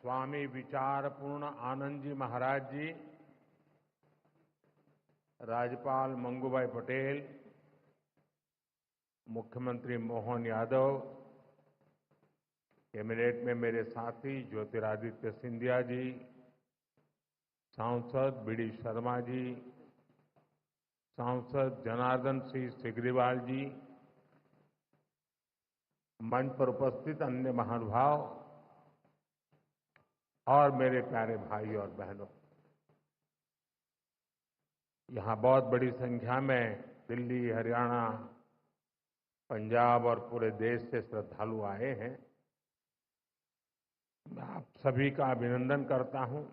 स्वामी विचारपूर्ण आनंद जी महाराज जी, राज्यपाल मंगूभाई पटेल, मुख्यमंत्री मोहन यादव, कैबिनेट में मेरे साथी ज्योतिरादित्य सिंधिया जी, सांसद बीडी शर्मा जी, सांसद जनार्दन सिंह सिग्रीवाल जी, मंच पर उपस्थित अन्य महानुभाव और मेरे प्यारे भाई और बहनों, यहां बहुत बड़ी संख्या में दिल्ली, हरियाणा, पंजाब और पूरे देश से श्रद्धालु आए हैं। मैं आप सभी का अभिनंदन करता हूं।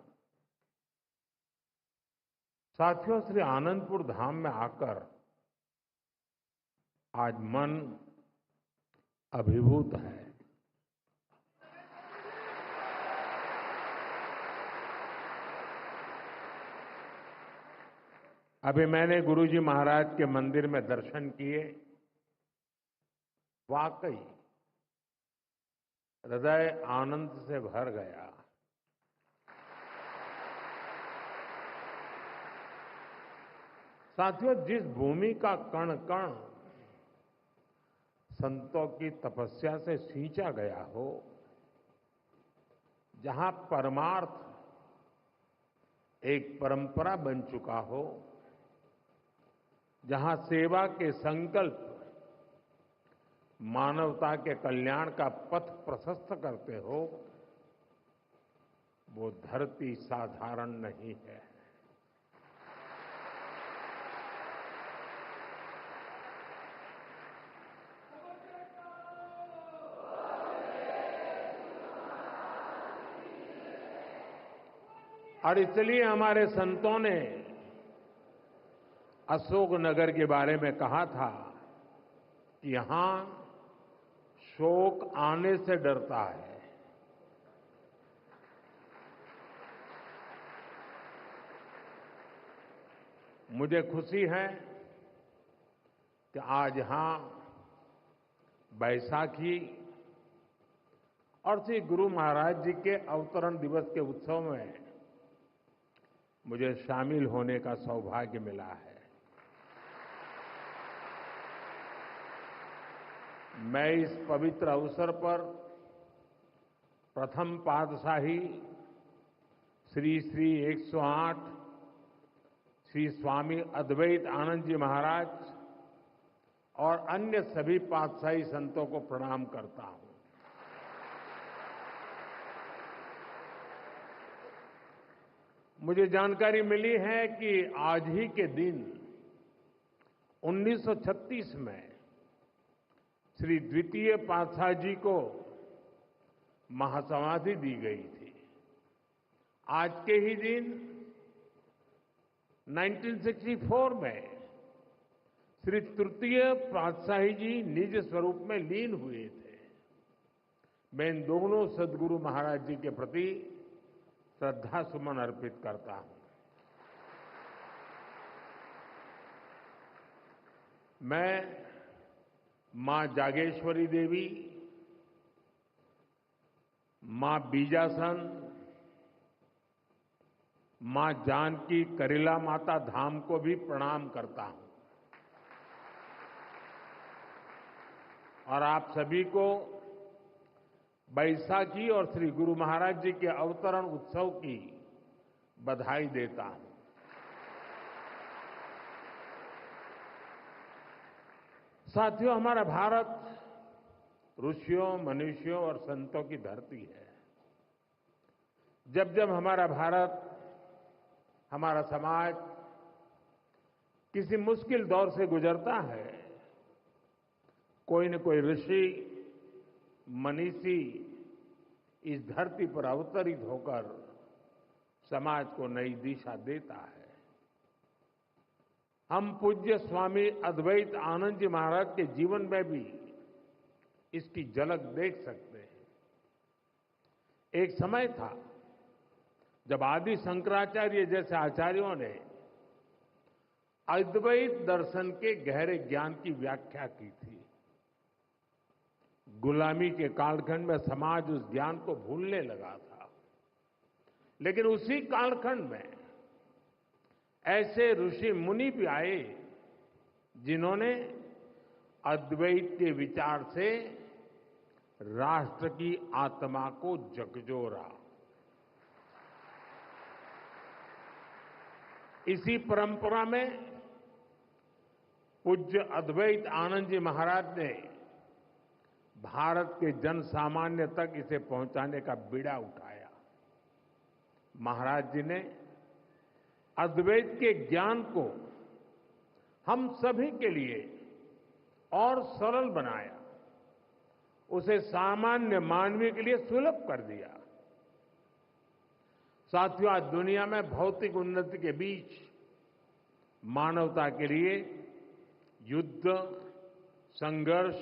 साथियों, श्री आनंदपुर धाम में आकर आज मन अभिभूत है। अभी मैंने गुरुजी महाराज के मंदिर में दर्शन किए। वाकई हृदय आनंद से भर गया। साथियों, जिस भूमि का कण कण संतों की तपस्या से सींचा गया हो, जहां परमार्थ एक परंपरा बन चुका हो, जहां सेवा के संकल्प मानवता के कल्याण का पथ प्रशस्त करते हो, वो धरती साधारण नहीं है। और इसलिए हमारे संतों ने अशोकनगर के बारे में कहा था कि यहां शोक आने से डरता है। मुझे खुशी है कि आज यहां बैसाखी और श्री गुरु महाराज जी के अवतरण दिवस के उत्सव में मुझे शामिल होने का सौभाग्य मिला है। मैं इस पवित्र अवसर पर प्रथम पातशाही श्री श्री 108 श्री स्वामी अद्वैत आनंद जी महाराज और अन्य सभी पातशाही संतों को प्रणाम करता हूं। मुझे जानकारी मिली है कि आज ही के दिन 1936 में श्री द्वितीय पातशाह जी को महासमाधि दी गई थी। आज के ही दिन 1964 में श्री तृतीय पातशाही जी निज स्वरूप में लीन हुए थे। मैं इन दोनों सद्गुरु महाराज जी के प्रति श्रद्धा सुमन अर्पित करता हूं। मैं मां जागेश्वरी देवी, मां बीजासन, मां जानकी करीला माता धाम को भी प्रणाम करता हूं और आप सभी को बैसाखी और श्री गुरु महाराज जी के अवतरण उत्सव की बधाई देता हूं। साथियों, हमारा भारत ऋषियों, मनुष्यों और संतों की धरती है। जब जब हमारा भारत, हमारा समाज किसी मुश्किल दौर से गुजरता है, कोई न कोई ऋषि, मनीषी इस धरती पर अवतरित होकर समाज को नई दिशा देता है। हम पूज्य स्वामी अद्वैत आनंद जी महाराज के जीवन में भी इसकी झलक देख सकते हैं। एक समय था जब आदि शंकराचार्य जैसे आचार्यों ने अद्वैत दर्शन के गहरे ज्ञान की व्याख्या की थी। गुलामी के कालखंड में समाज उस ज्ञान को भूलने लगा था। लेकिन उसी कालखंड में ऐसे ऋषि मुनि भी आए जिन्होंने अद्वैत के विचार से राष्ट्र की आत्मा को झकझोरा। इसी परंपरा में पूज्य अद्वैत आनंद जी महाराज ने भारत के जन सामान्य तक इसे पहुंचाने का बीड़ा उठाया। महाराज जी ने अद्वैत के ज्ञान को हम सभी के लिए और सरल बनाया, उसे सामान्य मानवीय के लिए सुलभ कर दिया। साथियों, आज दुनिया में भौतिक उन्नति के बीच मानवता के लिए युद्ध, संघर्ष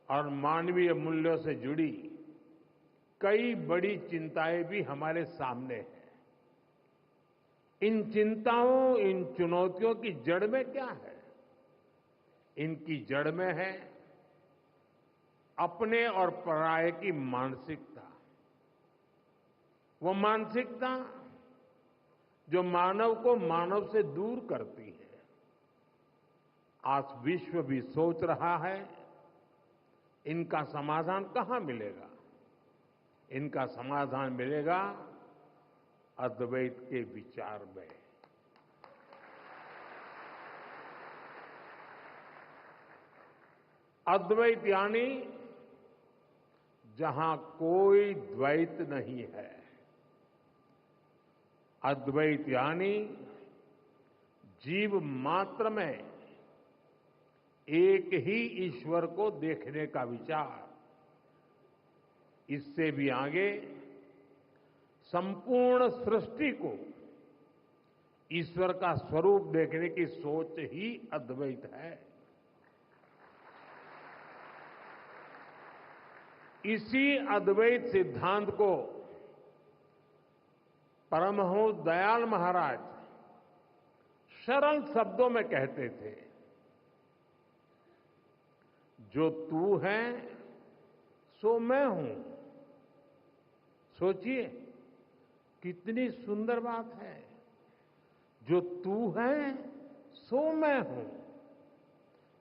और मानवीय मूल्यों से जुड़ी कई बड़ी चिंताएं भी हमारे सामने हैं। इन चिंताओं, इन चुनौतियों की जड़ में क्या है? इनकी जड़ में है अपने और पराये की मानसिकता। वो मानसिकता जो मानव को मानव से दूर करती है। आज विश्व भी सोच रहा है इनका समाधान कहां मिलेगा? इनका समाधान मिलेगा अद्वैत के विचार में। अद्वैत यानी जहां कोई द्वैत नहीं है। अद्वैत यानी जीव मात्र में एक ही ईश्वर को देखने का विचार। इससे भी आगे संपूर्ण सृष्टि को ईश्वर का स्वरूप देखने की सोच ही अद्वैत है। इसी अद्वैत सिद्धांत को परमहंस दयाल महाराज सरल शब्दों में कहते थे, जो तू है सो मैं हूं। सोचिए कितनी सुंदर बात है। जो तू है सो मैं हूं।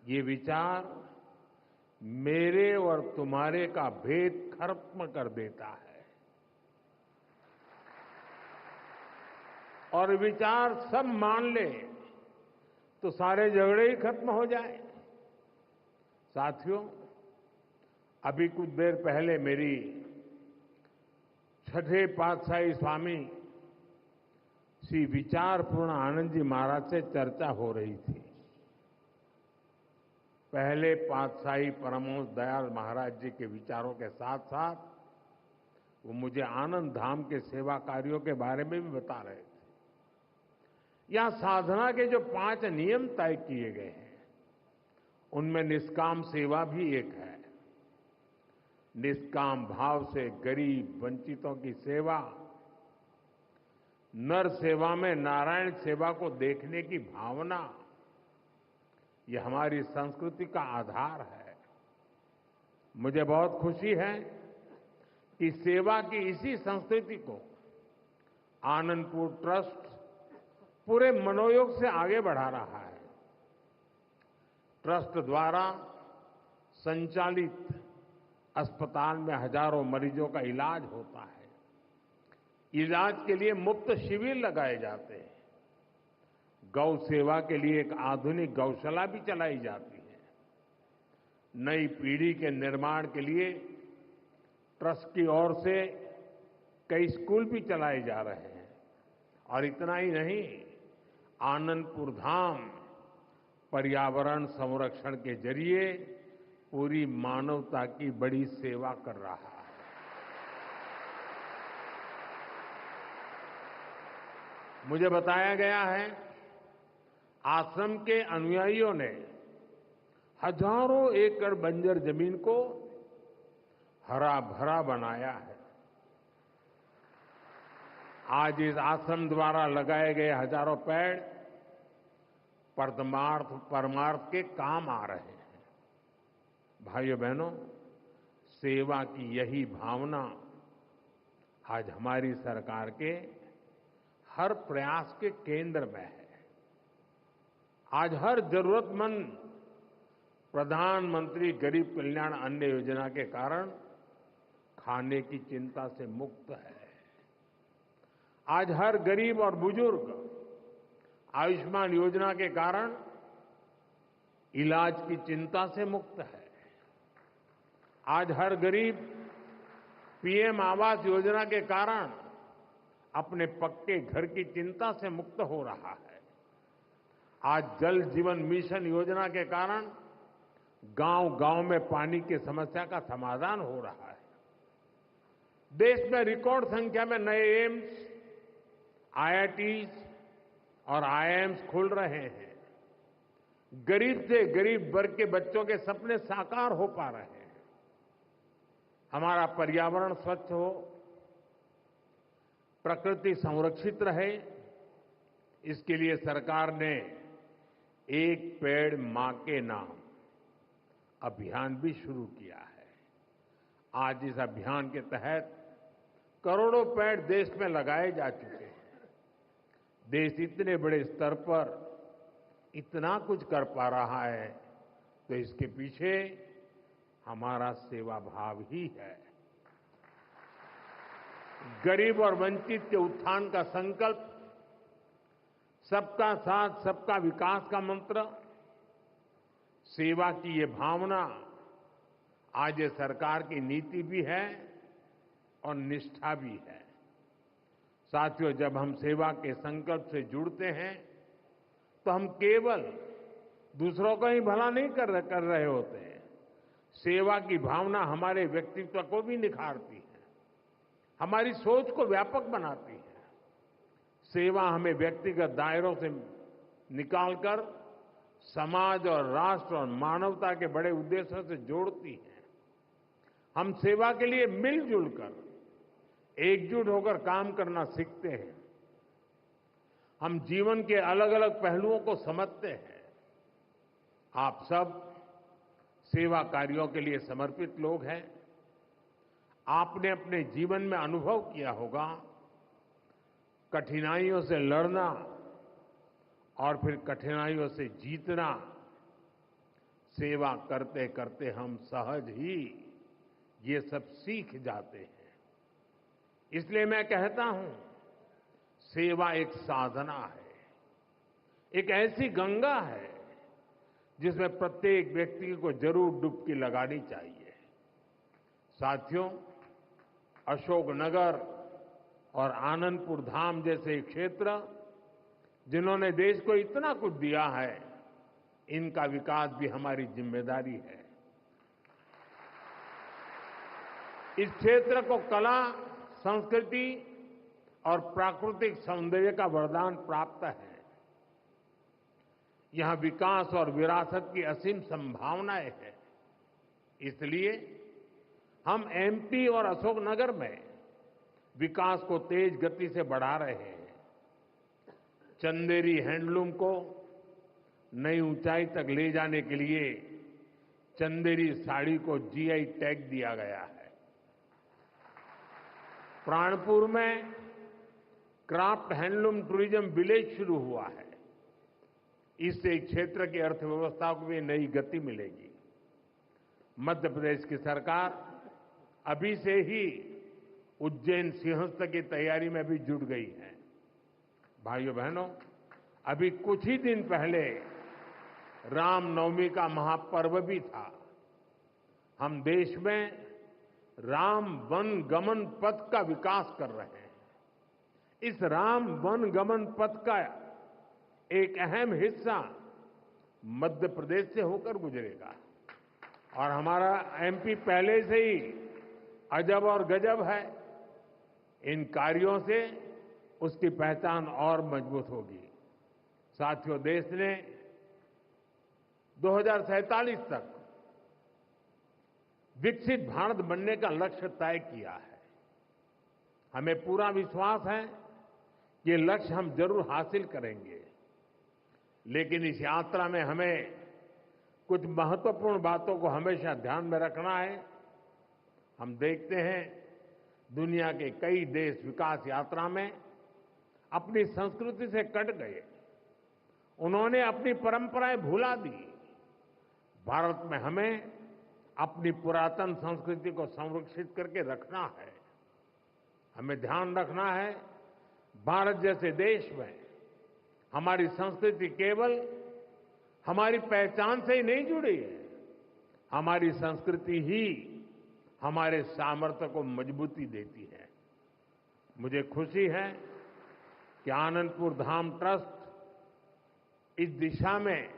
ये विचार मेरे और तुम्हारे का भेद खत्म कर देता है और विचार सब मान ले तो सारे झगड़े ही खत्म हो जाए। साथियों, अभी कुछ देर पहले मेरी छठे पातशाही स्वामी श्री विचारपूर्ण आनंद जी महाराज से चर्चा हो रही थी। पहले पातशाही परमहंस दयाल महाराज जी के विचारों के साथ साथ वो मुझे आनंद धाम के सेवा कार्यों के बारे में भी बता रहे थे। यहां साधना के जो 5 नियम तय किए गए हैं उनमें निष्काम सेवा भी एक है। निष्काम भाव से गरीब वंचितों की सेवा, नर सेवा में नारायण सेवा को देखने की भावना, ये हमारी संस्कृति का आधार है। मुझे बहुत खुशी है कि सेवा की इसी संस्कृति को आनंदपुर ट्रस्ट पूरे मनोयोग से आगे बढ़ा रहा है। ट्रस्ट द्वारा संचालित अस्पताल में हजारों मरीजों का इलाज होता है। इलाज के लिए मुफ्त शिविर लगाए जाते हैं। गौ सेवा के लिए एक आधुनिक गौशाला भी चलाई जाती है। नई पीढ़ी के निर्माण के लिए ट्रस्ट की ओर से कई स्कूल भी चलाए जा रहे हैं। और इतना ही नहीं, आनंदपुर धाम पर्यावरण संरक्षण के जरिए पूरी मानवता की बड़ी सेवा कर रहा है। मुझे बताया गया है आश्रम के अनुयायियों ने हजारों एकड़ बंजर जमीन को हरा भरा बनाया है। आज इस आश्रम द्वारा लगाए गए हजारों पेड़ परमार्थ के काम आ रहे हैं। भाइयों बहनों, सेवा की यही भावना आज हमारी सरकार के हर प्रयास के केंद्र में है। आज हर जरूरतमंद प्रधानमंत्री गरीब कल्याण अन्न योजना के कारण खाने की चिंता से मुक्त है। आज हर गरीब और बुजुर्ग आयुष्मान योजना के कारण इलाज की चिंता से मुक्त है। आज हर गरीब पीएम आवास योजना के कारण अपने पक्के घर की चिंता से मुक्त हो रहा है। आज जल जीवन मिशन योजना के कारण गांव-गांव में पानी की समस्या का समाधान हो रहा है। देश में रिकॉर्ड संख्या में नए एम्स, आईआईटीज और आईआईएम्स खुल रहे हैं। गरीब से गरीब वर्ग के बच्चों के सपने साकार हो पा रहे हैं। हमारा पर्यावरण स्वच्छ हो, प्रकृति संरक्षित रहे, इसके लिए सरकार ने एक पेड़ मां के नाम अभियान भी शुरू किया है। आज इस अभियान के तहत करोड़ों पेड़ देश में लगाए जा चुके हैं। देश इतने बड़े स्तर पर इतना कुछ कर पा रहा है तो इसके पीछे हमारा सेवा भाव ही है। गरीब और वंचित के उत्थान का संकल्प, सबका साथ सबका विकास का मंत्र, सेवा की ये भावना आज ये सरकार की नीति भी है और निष्ठा भी है। साथियों, जब हम सेवा के संकल्प से जुड़ते हैं तो हम केवल दूसरों का ही भला नहीं कर रहे होते हैं। सेवा की भावना हमारे व्यक्तित्व को भी निखारती है, हमारी सोच को व्यापक बनाती है। सेवा हमें व्यक्तिगत दायरों से निकालकर समाज और राष्ट्र और मानवता के बड़े उद्देश्यों से जोड़ती है। हम सेवा के लिए मिलजुल कर, एकजुट होकर काम करना सीखते हैं। हम जीवन के अलग अलग पहलुओं को समझते हैं। आप सब सेवा कार्यों के लिए समर्पित लोग हैं। आपने अपने जीवन में अनुभव किया होगा, कठिनाइयों से लड़ना और फिर कठिनाइयों से जीतना। सेवा करते करते हम सहज ही ये सब सीख जाते हैं। इसलिए मैं कहता हूं, सेवा एक साधना है, एक ऐसी गंगा है जिसमें प्रत्येक व्यक्ति को जरूर डुबकी लगानी चाहिए। साथियों, अशोकनगर और आनंदपुर धाम जैसे क्षेत्र जिन्होंने देश को इतना कुछ दिया है, इनका विकास भी हमारी जिम्मेदारी है। इस क्षेत्र को कला, संस्कृति और प्राकृतिक सौंदर्य का वरदान प्राप्त है। यहां विकास और विरासत की असीम संभावनाएं हैं। इसलिए हम एमपी और अशोकनगर में विकास को तेज गति से बढ़ा रहे हैं। चंदेरी हैंडलूम को नई ऊंचाई तक ले जाने के लिए चंदेरी साड़ी को जीआई टैग दिया गया है। प्राणपुर में क्राफ्ट हैंडलूम टूरिज्म विलेज शुरू हुआ है। इससे क्षेत्र की अर्थव्यवस्था को भी नई गति मिलेगी। मध्य प्रदेश की सरकार अभी से ही उज्जैन सिंहस्थ की तैयारी में भी जुट गई है। भाइयों बहनों, अभी कुछ ही दिन पहले रामनवमी का महापर्व भी था। हम देश में राम वन गमन पथ का विकास कर रहे हैं। इस राम वन गमन पथ का एक अहम हिस्सा मध्य प्रदेश से होकर गुजरेगा और हमारा एमपी पहले से ही अजब और गजब है। इन कार्यों से उसकी पहचान और मजबूत होगी। साथियों, देश ने 2047 तक विकसित भारत बनने का लक्ष्य तय किया है। हमें पूरा विश्वास है कि ये लक्ष्य हम जरूर हासिल करेंगे। लेकिन इस यात्रा में हमें कुछ महत्वपूर्ण बातों को हमेशा ध्यान में रखना है। हम देखते हैं दुनिया के कई देश विकास यात्रा में अपनी संस्कृति से कट गए। उन्होंने अपनी परंपराएं भुला दी। भारत में हमें अपनी पुरातन संस्कृति को संरक्षित करके रखना है। हमें ध्यान रखना है, भारत जैसे देश में हमारी संस्कृति केवल हमारी पहचान से ही नहीं जुड़ी है। हमारी संस्कृति ही हमारे सामर्थ्य को मजबूती देती है। मुझे खुशी है कि आनंदपुर धाम ट्रस्ट इस दिशा में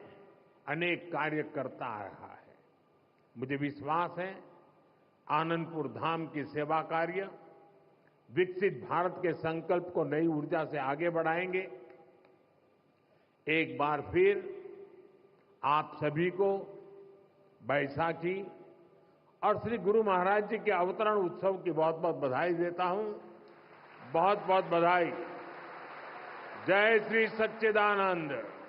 अनेक कार्य करता आ रहा है। मुझे विश्वास है आनंदपुर धाम की सेवा कार्य विकसित भारत के संकल्प को नई ऊर्जा से आगे बढ़ाएंगे। एक बार फिर आप सभी को बैसाखी और श्री गुरु महाराज जी के अवतरण उत्सव की बहुत बहुत बधाई देता हूं। बहुत बहुत बधाई। जय श्री सच्चिदानंद।